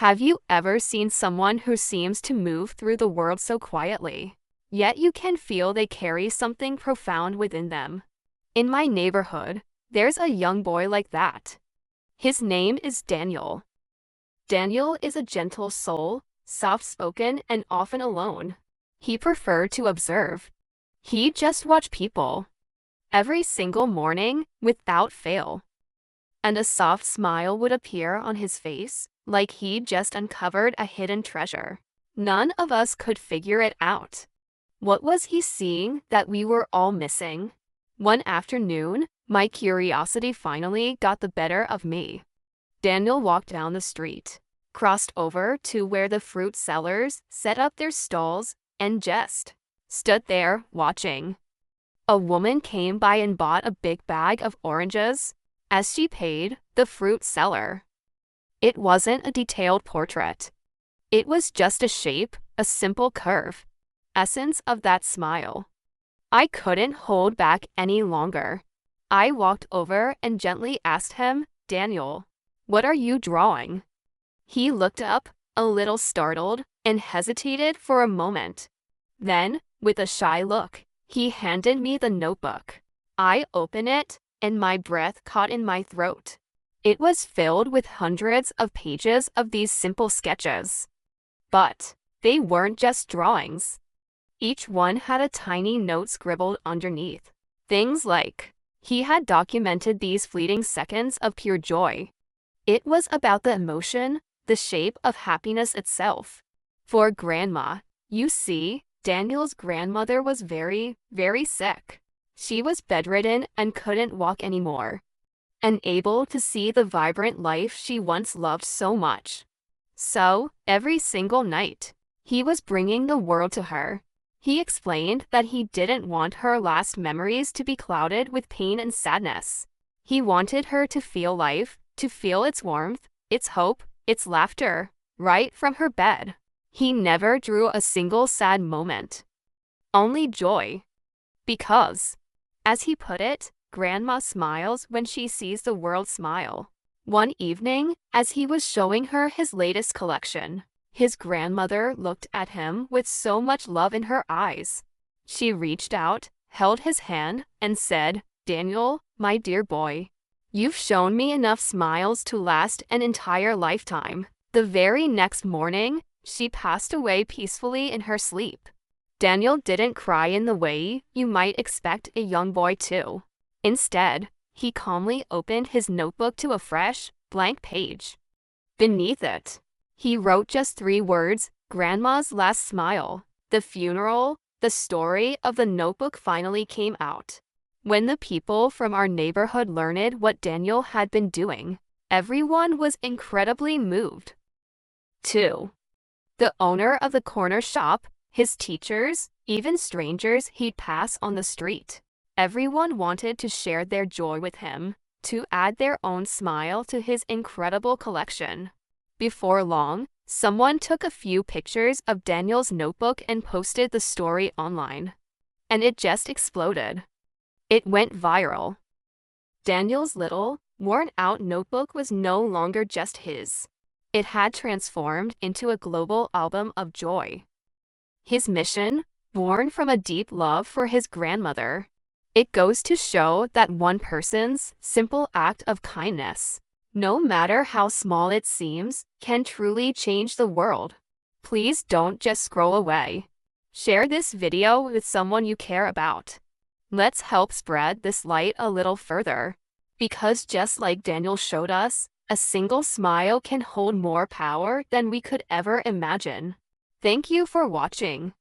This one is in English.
Have you ever seen someone who seems to move through the world so quietly, yet you can feel they carry something profound within them? In my neighborhood, there's a young boy like that. His name is Daniel. Daniel is a gentle soul, soft-spoken and often alone. He preferred to observe. He'd just watch people. Every single morning, without fail. And a soft smile would appear on his face, like he'd just uncovered a hidden treasure. None of us could figure it out. What was he seeing that we were all missing? One afternoon, my curiosity finally got the better of me. Daniel walked down the street, crossed over to where the fruit sellers set up their stalls, and just stood there watching. A woman came by and bought a big bag of oranges. As she paid the fruit seller, it wasn't a detailed portrait. It was just a shape, a simple curve, essence of that smile. I couldn't hold back any longer. I walked over and gently asked him, "Daniel, what are you drawing?" He looked up, a little startled, and hesitated for a moment. Then, with a shy look, he handed me the notebook. I opened it, and my breath caught in my throat. It was filled with hundreds of pages of these simple sketches. But they weren't just drawings. Each one had a tiny note scribbled underneath. Things like, he had documented these fleeting seconds of pure joy. It was about the emotion, the shape of happiness itself. For Grandma, you see, Daniel's grandmother was very, very sick. She was bedridden and couldn't walk anymore. Unable to see the vibrant life she once loved so much. So, every single night, he was bringing the world to her. He explained that he didn't want her last memories to be clouded with pain and sadness. He wanted her to feel life, to feel its warmth, its hope, its laughter, right from her bed. He never drew a single sad moment. Only joy. Because, as he put it, Grandma smiles when she sees the world smile. One evening, as he was showing her his latest collection, his grandmother looked at him with so much love in her eyes. She reached out, held his hand, and said, "Daniel, my dear boy, you've shown me enough smiles to last an entire lifetime." The very next morning, she passed away peacefully in her sleep. Daniel didn't cry in the way you might expect a young boy to. Instead, he calmly opened his notebook to a fresh, blank page. Beneath it, he wrote just 3 words, "Grandma's last smile." The funeral, the story of the notebook finally came out. When the people from our neighborhood learned what Daniel had been doing, everyone was incredibly moved. 2. The owner of the corner shop, his teachers, even strangers he'd pass on the street. Everyone wanted to share their joy with him, to add their own smile to his incredible collection. Before long, someone took a few pictures of Daniel's notebook and posted the story online. And it just exploded. It went viral. Daniel's little, worn-out notebook was no longer just his. It had transformed into a global album of joy. His mission, born from a deep love for his grandmother. It goes to show that one person's simple act of kindness, no matter how small it seems, can truly change the world. Please don't just scroll away. Share this video with someone you care about. Let's help spread this light a little further. Because just like Daniel showed us, a single smile can hold more power than we could ever imagine. Thank you for watching.